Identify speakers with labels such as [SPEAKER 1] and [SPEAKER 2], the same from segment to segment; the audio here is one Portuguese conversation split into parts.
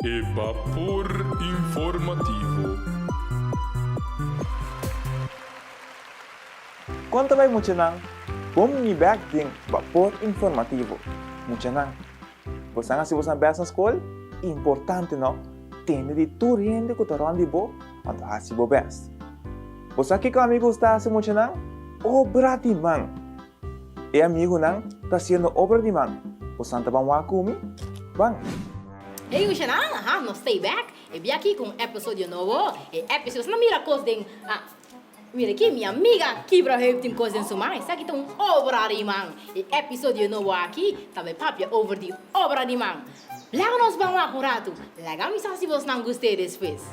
[SPEAKER 1] Vapor informativo.
[SPEAKER 2] Conta vai muchanang, bom ni back ding vapor informativo. Muchanang, você nga se você besa na escola, importante não, tem de tu rende que tu rondi bo, quando hasi bo bes. Você aqui com amigo está se muchanang, obra de man. E amigo nang, tá sendo obra de man. Você anta bang wakumi? Bang.
[SPEAKER 3] Hey, Usha na, no stay back. E bem aqui com um episódio novo. E episódio não mira coisa de mira aqui minha amiga Kibra tem coisa em sumar. Isso aqui tem obra de man. E episódio novo aqui, também papo over de obra de man. Lá nós vamos lá rato. Lá me se você não gostei desse fez.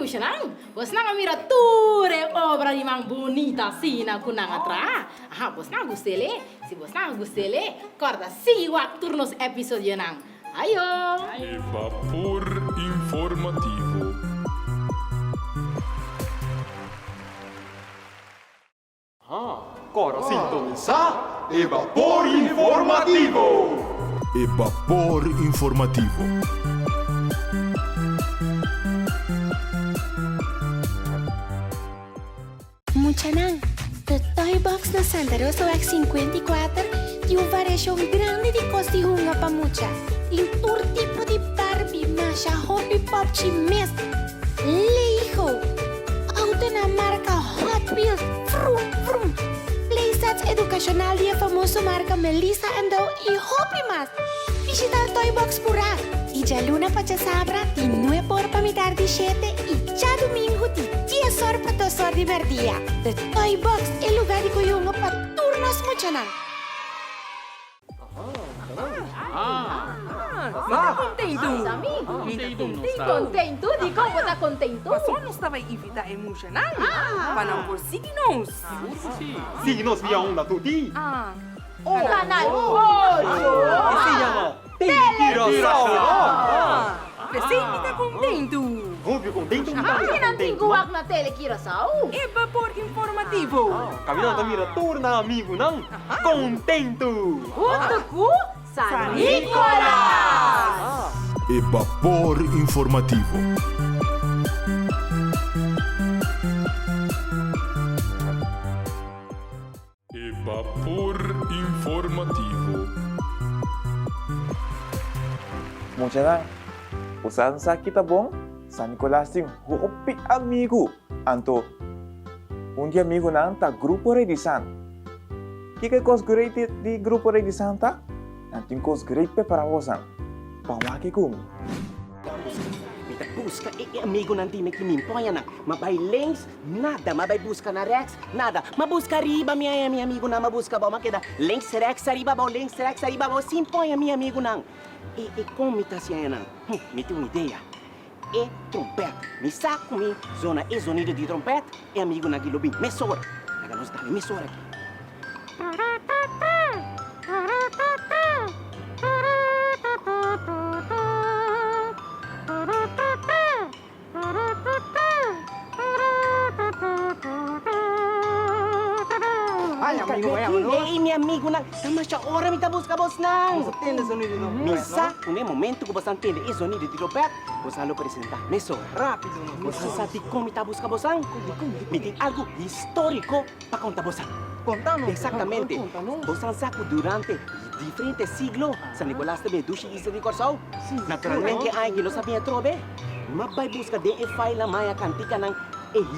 [SPEAKER 3] senang. Bos nang mira ture obra di mang bonita sina kunang atra. Ah, bos nang gustele. Si bos nang gustele, corda si wak turnos episode nang. Ayo.
[SPEAKER 1] E vapor informativo.
[SPEAKER 4] Cora sintonizar e vapor informativo.
[SPEAKER 1] E vapor informativo.
[SPEAKER 5] Muchanang, de toy box na Santa Rosa Wax 54 e variação grande de costilhunga pa mucha. E tour tipo de Barbie, Masha, Hobby Pop, Chimes, Leiho, auto na marca Hot Wheels, Vroom Vroom, playsets educacional de famoso marca Melissa & Doe e Hobby Mas. Visita el Toy Box Pura y ya luna pa sabra di 9 por pa mitad de 7 y ya domingo di 10 horas pa 2 horas de verdía. The Toy Box, el lugar de kuyungo pa turnos muchanan.
[SPEAKER 3] Contento? Di como tá contento?
[SPEAKER 6] Só não estava evita emocional. Para não conseguir nós.
[SPEAKER 4] Signos via onda tutti.
[SPEAKER 3] Canal 8!
[SPEAKER 4] Se llama Tirasauro.
[SPEAKER 6] Você fica contento.
[SPEAKER 4] Óbvio, contento.
[SPEAKER 3] Quem não tem guak na tele, Kirasau?
[SPEAKER 6] É vapor informativo.
[SPEAKER 4] Caminhando mira torna amigo não? Contento.
[SPEAKER 3] Otaku San Nicolas!
[SPEAKER 1] E vapor informativo. E vapor informativo.
[SPEAKER 2] Muchanang, usahan sa kita bom, San Nicolas ting hopi amigo. Anto, dia amigo nang ta grupo redisan. Kika kos great di grupo redisan ta? Anting kos great pe para wosan. Pawaki kum.
[SPEAKER 7] Mita busca amigo nanti me kimimpoya na. Mabay links, nada. Mabay busca na Rex, nada. Mabusca riba, minha amigo na. Mabusca ba, makeda. Links Rex arriba ba, links Rex arriba ba. Simpoya, minha amigo nang. Como tá siya nang? Me tem uma ideia. Trompete. Me saco mi zona e sonido de trompete. Amigo na gilobin. Mesora. Naganos dali, mesora aqui.
[SPEAKER 6] Ai, amigo, vai, amigo.
[SPEAKER 7] Ei, meu amigo, nang. Tama siya ora mi tabus ka, boss, nang.
[SPEAKER 6] Tende sonido no.
[SPEAKER 7] Misa, un momento que você entende o sonido de trompete, você lo apresenta. Meso,
[SPEAKER 6] Rápido.
[SPEAKER 7] você sabe como está buscando você? Me tem algo histórico para contar você.
[SPEAKER 6] Contamos.
[SPEAKER 7] Exatamente. Você sabe durante diferentes siglos, San Nicolás também duche isso de coração. Naturalmente, alguém não sabia trobe. Mas vai buscar de file na maia cantica ng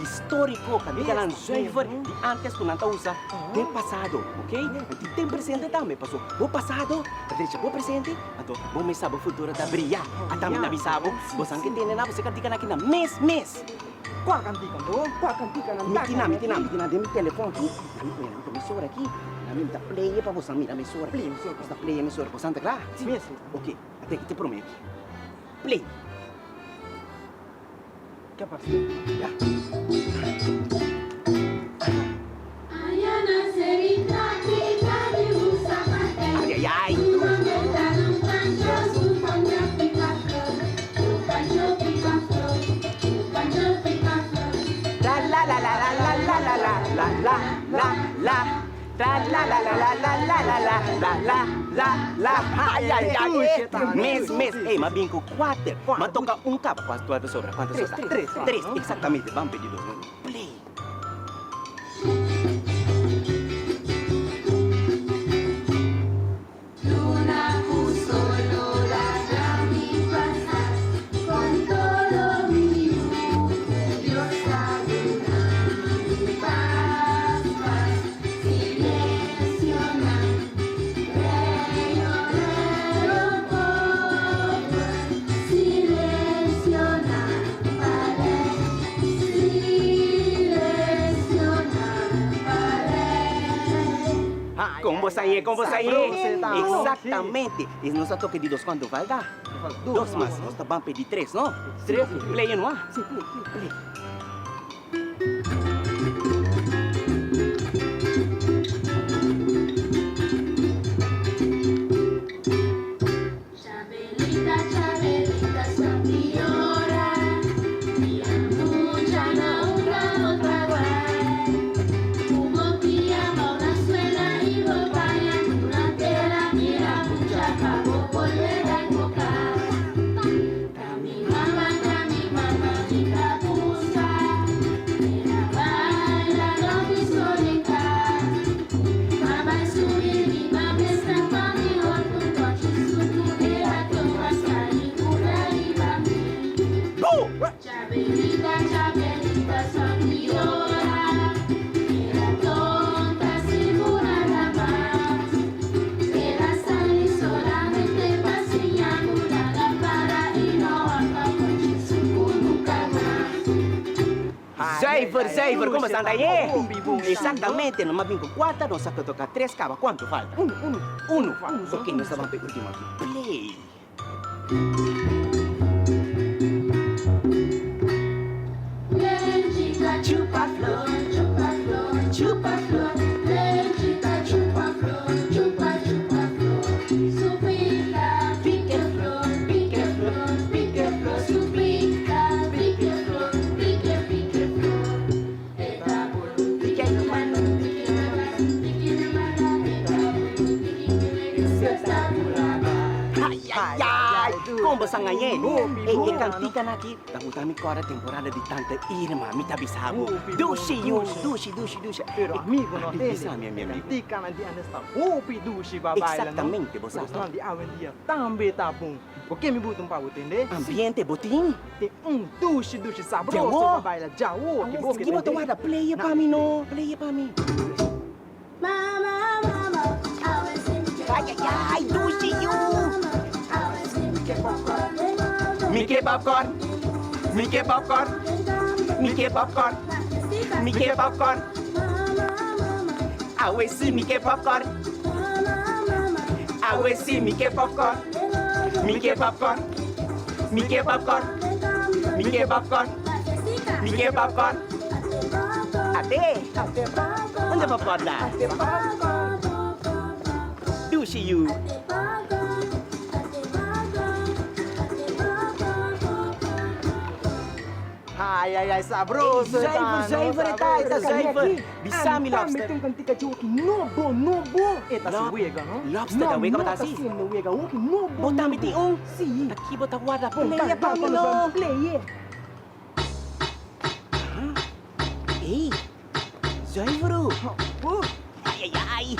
[SPEAKER 7] histórico, cantica ng zuiver de antes kung nanta usa de passado, ok? Di tem presente também, passou. Bo passado, Patricia, bo presente, ato, bo may sabo futuro da brilha. At kami nabisabo, bo sang kitene na, bo sa cantica na kina, mes.
[SPEAKER 6] Qual cantica, bro? Qual cantica na
[SPEAKER 7] Mitina, de mi telefone aqui. Nami ko yan, ang emisora aqui. Nami ta play pa po sa mi, emisora. Play, basta play emisora po, Santa Clara.
[SPEAKER 6] Mesmo.
[SPEAKER 7] Ok, até que te prometo. Play.
[SPEAKER 6] Que passa?
[SPEAKER 7] Ya. Ay. Mes. Mabingko 4. Matoka un capa. ¿Cuánto sobra? Tres. Exactamente. Vamos a pedir play. Como você é, como você é. Exatamente. E nós só toque de 2 quanto falta? 2 mas nós vamos pedir 3, não? 3. Play, não? Sim, play.
[SPEAKER 8] Chabelita, Chabelita, Sandillora, y la mucha na una otra guay. Hubo pijama, una suela y ropaya, una tela, mira mucha cabo, polera y boca. Cami mama, mi capusa, mira baila lo pistolita. Mama suri, mi mama está pa' mi orto, tochi sutu, era que rascari, pura y bambi. Chabelita, Chabelita, sonriora, era tonta, segura la más. Era salir solamente paseando una lámpara y no anda con Chisuku nunca más.
[SPEAKER 7] Zeifer, como está aí? Exatamente, nós vamos com 4, nós só tocar 3 cava. Quanto falta? 1. Ok, nós vamos pegar o último aqui. Play.
[SPEAKER 8] Lejita, chupa flor, chupa flor, chupa flor. Lejita, chupa flor, chupa, chupa flor. Suplica, pique flor, pique flor, pique flor. Suplica, pique flor, pique, pique flor. Eta bolo, pique no mano, pique no mano, pique no mano. Eta bolo, pique no mano, está curada.
[SPEAKER 7] Ai, como você ganha? E cantica aqui. Da utami agora temporada de tanta Irma, me tá bisabo. Dushi.
[SPEAKER 4] Pero amigo, no
[SPEAKER 7] Bisa, minha amiga.
[SPEAKER 4] Cantica na dia nesta hopi dushi babaila.
[SPEAKER 7] Exatamente, você
[SPEAKER 4] Gusto di awen dia tambe tapong. Porque me butung pa utende?
[SPEAKER 7] Ambiente botin.
[SPEAKER 4] Te dushi sabroso
[SPEAKER 7] Jawo.
[SPEAKER 4] babaila. Jawo, que boca.
[SPEAKER 7] Sige mo tawada, play pa mi no. Play pa mi.
[SPEAKER 8] Mama, mama, always in the
[SPEAKER 7] Ai, dushi you.
[SPEAKER 8] always in the popcorn.
[SPEAKER 7] Mickey popcorn. Mickey popcorn. Mickey popcorn. Mickey popcorn. I will see Mickey popcorn. I will see Mickey popcorn. Mickey popcorn. Mickey popcorn. Mickey popcorn. Mickey popcorn. Ate. Ano popcorn na? Dushi you.
[SPEAKER 4] Ai, sabroso.
[SPEAKER 7] Zeifer, Bisa mi lobster.
[SPEAKER 4] Também cantica joki nobo. Eta si wega, no?
[SPEAKER 7] Lobster da wega ba tasi?
[SPEAKER 4] Sim, wega, oki nobo.
[SPEAKER 7] Bota mi tiong.
[SPEAKER 4] Si.
[SPEAKER 7] Nakibo tawada.
[SPEAKER 4] Play
[SPEAKER 7] Play pa mi no.
[SPEAKER 4] Play.
[SPEAKER 7] Ei, Zeifer. Ai.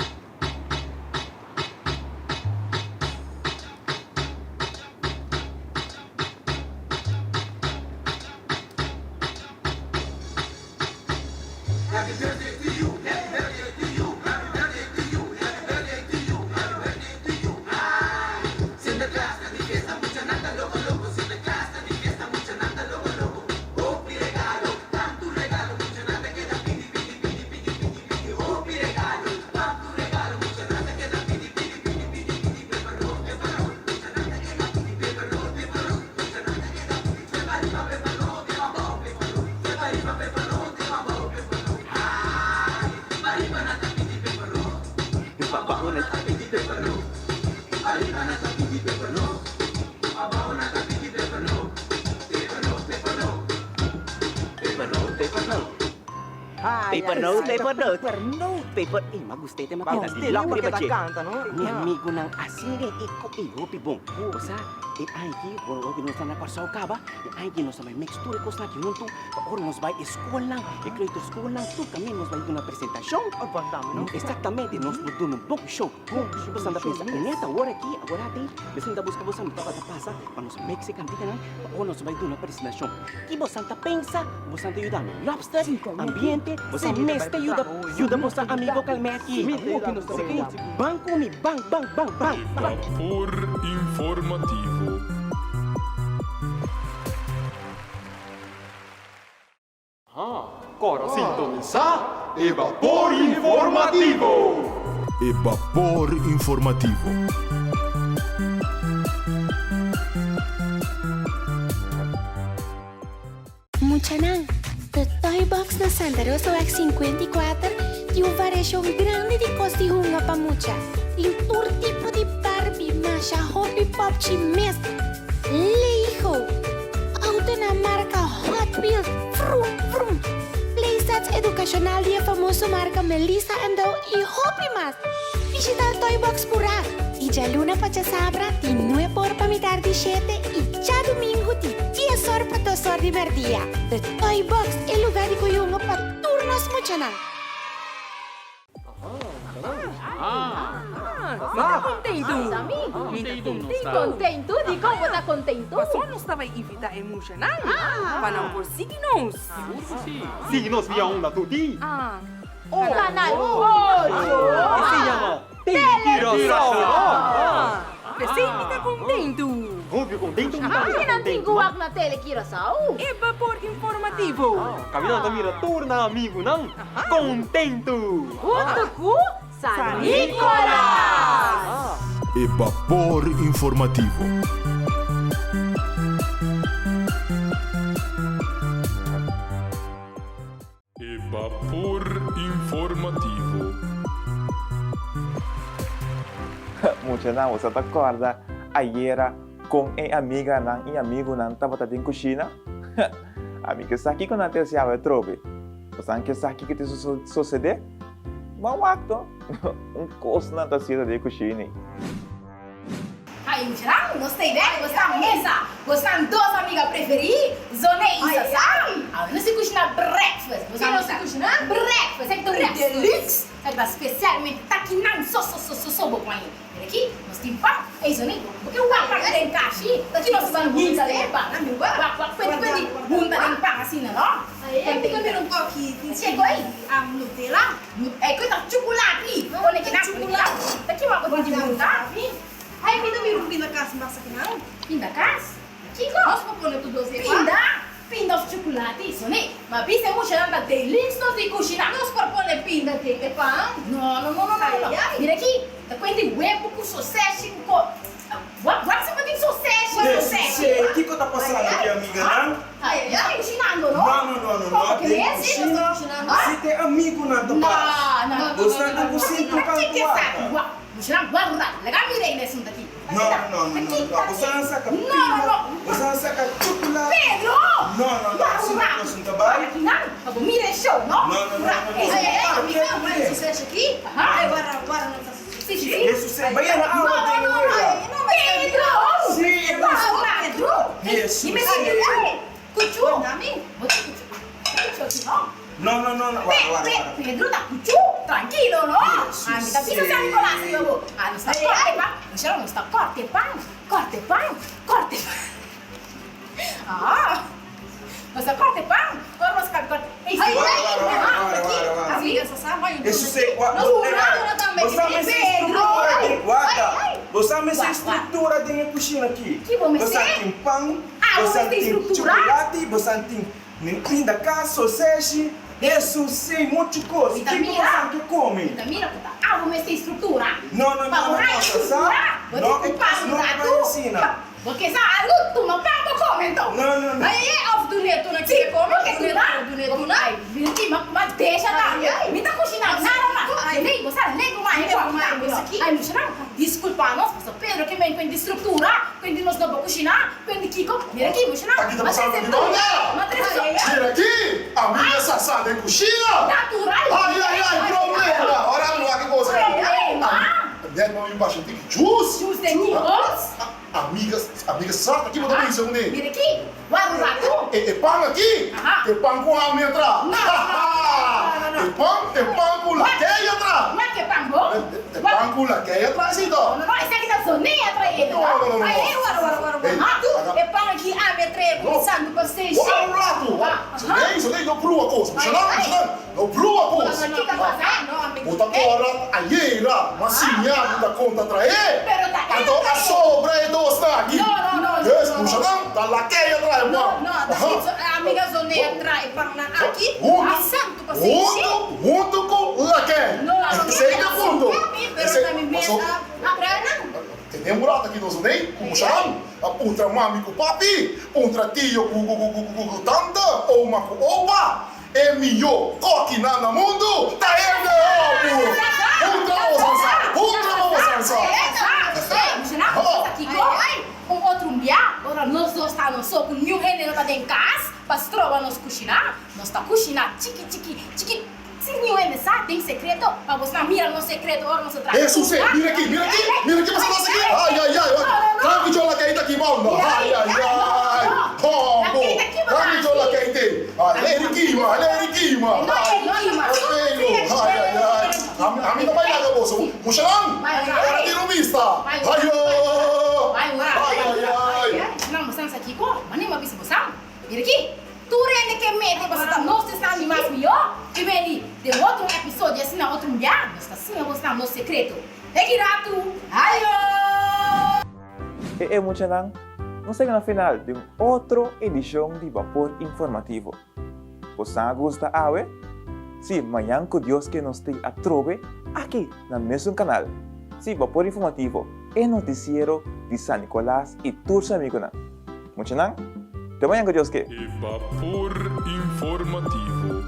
[SPEAKER 7] Paper, magustay tayo makita.
[SPEAKER 4] Still lang
[SPEAKER 7] Lock di ba,
[SPEAKER 4] kita
[SPEAKER 7] Che?
[SPEAKER 4] kanta, no?
[SPEAKER 7] Mi amigo ng asire, iko, pibong. O sa, ay ki, wala ko sa nakarsaw ka ba? Ay ki, no sa may mixture ko sa kinunto. Or nos bay school lang, ikreito school lang. Tu kami nos bay na presentasyon.
[SPEAKER 4] Ang dami, no?
[SPEAKER 7] Exactamente, nos do no book show. Basta na pensa, ineta, wala ki, agora ti. Bisan da busca bosa mita pasa, panos Mexican di kana, o nos bay na presentasyon. Kibo santa pensa, bosa te ayuda lobster, ambiente, bosa meste ayuda mo sa amigo kalmeti. Sige, bangko mi, bang.
[SPEAKER 1] Vapor informativo.
[SPEAKER 4] Cora sintonizar e vapor informativo.
[SPEAKER 1] e vapor informativo.
[SPEAKER 5] Muchanang, the toy box na Santa Rosa X54 tem uma variação grande de cores de hunga para mucha. Tem todo tipo de Barbie, Masha, Hobby Pop, Chimes, Lego, auto na marca Hot Wheels, Vroom Vroom, playsets educacional de famoso marca Melissa & Dow e Hobby Mas. Visita o Toy Box Pura e já luna para sabra de 9 por para mitad de 7 e já domingo de 10 horas para 2 horas de merdia. The Toy Box é lugar de cuyunga para turnos muchanang.
[SPEAKER 6] Está contento?
[SPEAKER 3] Contento? Di ko mo ta contento?
[SPEAKER 6] Pasó nos estaba invita emocional. Para não por signos.
[SPEAKER 4] Signos via onda tutti.
[SPEAKER 3] Canal 8!
[SPEAKER 4] E se llama Telecurosao.
[SPEAKER 6] Você está contento?
[SPEAKER 4] Óbvio, contento.
[SPEAKER 3] Ay, nantiguak na Telecurosao.
[SPEAKER 6] É vapor informativo.
[SPEAKER 4] Caminhando mira turna amigo não? Contento.
[SPEAKER 3] Junto com San Nicolas!
[SPEAKER 1] E vapor informativo. E vapor informativo.
[SPEAKER 2] Muchanang, você tá acorda ayer com a amiga nang e amigo nang tava na cozinha? Amiga, sabe que não tem se a trobe? Você que sabe que te sucede? Mau acto, coisa não tá sendo de cozinha.
[SPEAKER 3] Ai, Muchanang, gostei dela, gostava mesa, gostava dos amigas preferidas, Zone e Isa, sabe? Não se cozinha breakfast, você não se cozinha? Breakfast, é que tem deluxe, é que especialmente tá aqui não só bom com ele. Aqui, nós temos pão, é isso, né? Porque o pão tem caixa, daqui nós vamos juntar de pão, pede juntar de pão assim, não? Aí, tem que ver um pouco aqui, chegou aí, a Nutella, é coisa de chocolate, olha aqui na chocolate, daqui uma coisa de juntar, aí pinda vir pinda casa massa aqui não? Pinda casa? Aqui, nós vamos pôr tudo assim, pinda de chocolate, isso, né? Mas pinda é muito chata, tem links nós de cozinhar, nós para pôr pinda de pão? Não, mira aqui. Da quindi huevo com sucesso com what você tem sucesso?
[SPEAKER 9] O que está passando aqui, amiga? Não?
[SPEAKER 3] Ai, cozinhando, não?
[SPEAKER 9] Não. Você tem amigo na tua parte.
[SPEAKER 3] Não.
[SPEAKER 9] Você está cozinhando com a tua.
[SPEAKER 3] Cozinhando, guarda. Legal, mirei nesse mundo aqui.
[SPEAKER 9] Não. Você não saca pinda. Você não saca chocolate.
[SPEAKER 3] Pedro!
[SPEAKER 9] Não. Você não trabalha?
[SPEAKER 3] Aqui não. Mira show, não?
[SPEAKER 9] Não.
[SPEAKER 3] Amiga, sucesso aqui? Guarda, não tá.
[SPEAKER 9] Isso é bem na aula da igreja.
[SPEAKER 3] Pedro!
[SPEAKER 9] Sim,
[SPEAKER 3] Pedro!
[SPEAKER 9] Jesus.
[SPEAKER 3] E me diga, cuchu, dami? Você cuchu aqui, não?
[SPEAKER 9] Não.
[SPEAKER 3] Pedro, tá cuchu? Tranquilo, não? Ah, me tá pisa San Nicolás, eu não está corte pão. Michelle, não está corte pão. Ah! Você corte pão? Ou você quer corte? Amiga, você sabe?
[SPEAKER 9] Isso é
[SPEAKER 3] Você
[SPEAKER 9] me estrutura de guarda. Você me estrutura de minha cozinha aqui. Você tem pão, você tem chocolate, você tem pinda casa, sausage. Isso sim, muita coisa. O que você quer comer?
[SPEAKER 3] Mira, puta, algo me estrutura.
[SPEAKER 9] Não, sabe? Não ensina.
[SPEAKER 3] Porque sabe, tu não pega como então?
[SPEAKER 9] Não.
[SPEAKER 3] Aí é ovo do neto na que come, porque tu não. Ai, mas deixa tá. Me tá cozinhando, nada. Ai, você lembra mais isso aqui? Ai, não, desculpa nós, pastor Pedro, que vem com de estrutura, quando nós não vamos cozinhar, quando Kiko, mira aqui, não.
[SPEAKER 10] Aqui tá passando aqui, tira aqui, a minha sassada em cozinha.
[SPEAKER 3] Natural.
[SPEAKER 10] Ai, problema. Olha lá que coisa. Deve não ir embaixo, tem que juice.
[SPEAKER 3] Juice de Nikos.
[SPEAKER 10] Amiga, sabe aqui, botar isso, né?
[SPEAKER 3] Mira aqui, guarda o rato.
[SPEAKER 10] E pão aqui? E pão com a minha atrás.
[SPEAKER 3] Não.
[SPEAKER 10] E pão com laqueia atrás.
[SPEAKER 3] Não é que é pão bom?
[SPEAKER 10] E pão com laqueia atrás, então.
[SPEAKER 3] Não, esse aqui tá soninha atrás.
[SPEAKER 10] Não.
[SPEAKER 3] Aí, rato, é pão aqui, a metrê, começando com vocês.
[SPEAKER 10] Olha o rato. Isso nem não prua coisa. Não prua coisa.
[SPEAKER 3] O que tá fazendo?
[SPEAKER 10] Bota fora, aí, massinha, da conta atrás.
[SPEAKER 3] Pero tá caindo.
[SPEAKER 10] Então, a sobra é doce aqui.
[SPEAKER 3] Não.
[SPEAKER 10] Puxa, não. Tá laqueia atrás,
[SPEAKER 3] Não, a amiga zoneia atrás, pão aqui,
[SPEAKER 10] Junto.
[SPEAKER 3] assando com vocês.
[SPEAKER 10] Junto com laqueia.
[SPEAKER 3] Não,
[SPEAKER 10] Sei que é fundo. So, tem murata aqui no Zunei, como chamam? Puntra mami com papi, puntra tio com tanta, ou uma com opa, é melhor coque na mundo, tá ele, puntra o sansa.
[SPEAKER 3] Um outro dia, ora nós dois estamos só com nenhum gênero para dentro de casa, para se trovar nos cozinhar, nós está cozinhando, chiqui. Se nenhum é mensagem, tem segredo, para você mira no segredo, ora não se trata.
[SPEAKER 10] Jesus, mira aqui, você tá aqui. Ai, tranqui jola que aí tá aqui, mano. Ai. Hombo, tranqui jola que aí tem. Lerikima. Ai. A mim não vai nada, moço. Muxalang, ora de vista. Ai.
[SPEAKER 3] Não, mas estamos aqui, mas nem uma vez você. Mira aqui. Tu rende que mete, você está nos testando mais melhor. E vem de outro episódio, assim, na outro dia, você está assim, você está no secreto. Pegue rato. Aio!
[SPEAKER 2] Mucha lang, não chega na final de outra edição de Vapor Informativo. Você gosta, awe? Sim, amanhã com Deus que nos tem a trove aqui no mesmo canal. Sim, Vapor Informativo é noticiero de San Nicolás e Tursa Amigona. Mucha lang, até amanhã com Deus que.
[SPEAKER 1] E Vapor Informativo.